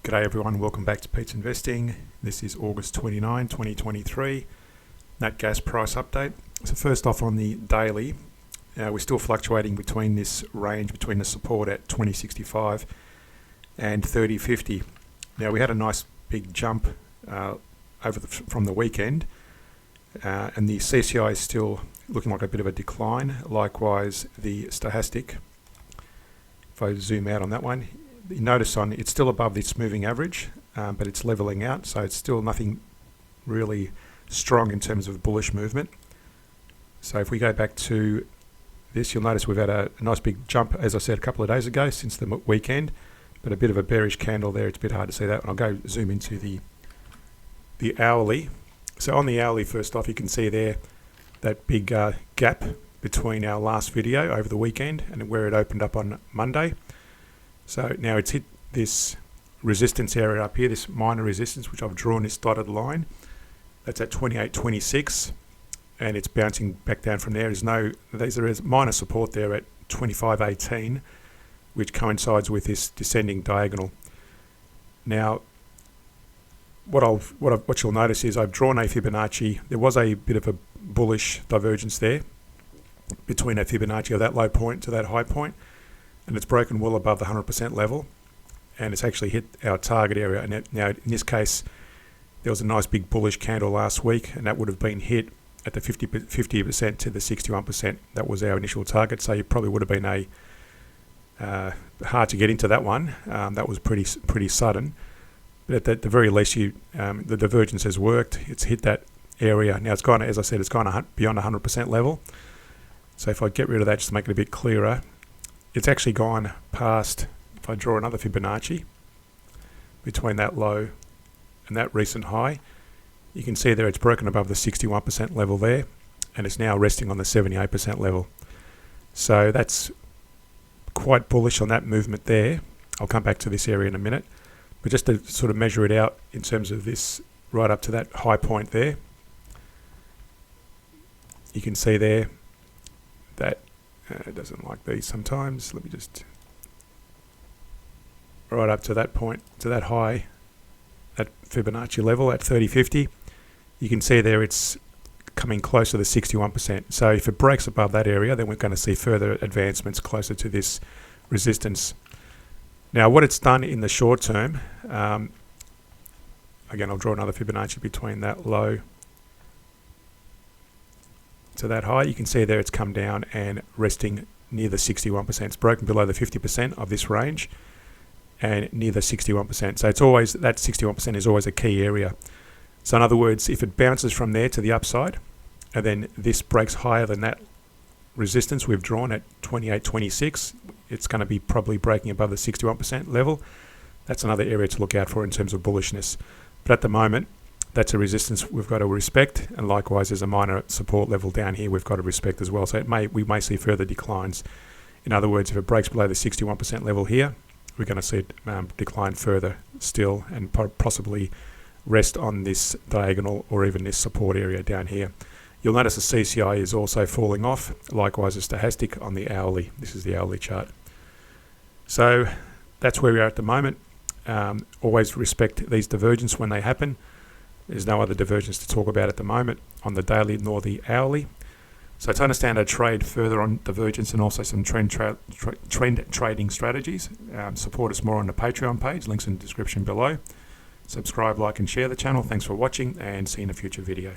G'day everyone, welcome back to Pete's Investing. This is August 29, 2023, nat gas price update. So first off on the daily, we're still fluctuating between this range, between the support at 2065 and 3050. Now we had a nice big jump from the weekend, and the CCI is still looking like a bit of a decline. Likewise the Stochastic, if I zoom out on that one, you notice it's still above this moving average, but it's leveling out, so it's still nothing really strong in terms of bullish movement. So if we go back to this, you'll notice we've had a nice big jump, as I said a couple of days ago, since the weekend, but a bit of a bearish candle there. It's a bit hard to see that. I'll go zoom into the hourly. So on the hourly, first off, you can see there that big gap between our last video over the weekend and where it opened up on Monday. So now it's hit this resistance area up here, this minor resistance, which I've drawn this dotted line. That's at 28.26, and it's bouncing back down from there. There is minor support there at 25.18, which coincides with this descending diagonal. Now, what you'll notice is I've drawn a Fibonacci. There was a bit of a bullish divergence there between a Fibonacci of that low point to that high point, and it's broken well above the 100% level, and it's actually hit our target area. And now in this case, there was a nice big bullish candle last week, and that would have been hit at the 50% to the 61%. That was our initial target, so you probably would have been hard to get into that one. That was pretty sudden, but at the very least, the divergence has worked. It's hit that area. Now it's gone, as I said, it's gone beyond 100% level. So if I get rid of that, just to make it a bit clearer, it's actually gone past, if I draw another Fibonacci between that low and that recent high, you can see there it's broken above the 61% level there, and it's now resting on the 78% level. So that's quite bullish on that movement there. I'll come back to this area in a minute, but just to sort of measure it out in terms of this right up to that high point there, you can see there that it doesn't like these sometimes. Let me just, right up to that point, to that high, that Fibonacci level at 3050, you can see there it's coming closer to the 61%. So if it breaks above that area, then we're going to see further advancements closer to this resistance. Now what it's done in the short term, again I'll draw another Fibonacci between that low to that high. You can see there it's come down and resting near the 61%. It's broken below the 50% of this range and near the 61%. So it's always, that 61% is always a key area. So in other words, if it bounces from there to the upside, and then this breaks higher than that resistance we've drawn at 28.26, it's going to be probably breaking above the 61% level. That's another area to look out for in terms of bullishness. But at the moment, that's a resistance we've got to respect, and likewise there's a minor support level down here we've got to respect as well. So we may see further declines. In other words, if it breaks below the 61% level here, we're going to see it decline further still, and possibly rest on this diagonal or even this support area down here. You'll notice the CCI is also falling off, likewise the Stochastic on the hourly. This is the hourly chart. So that's where we are at the moment. Always respect these divergences when they happen. There's no other divergence to talk about at the moment on the daily nor the hourly. So to understand how to trade further on divergence and also some trend trading strategies, support us more on the Patreon page, links in the description below. Subscribe, like and share the channel. Thanks for watching, and see you in a future video.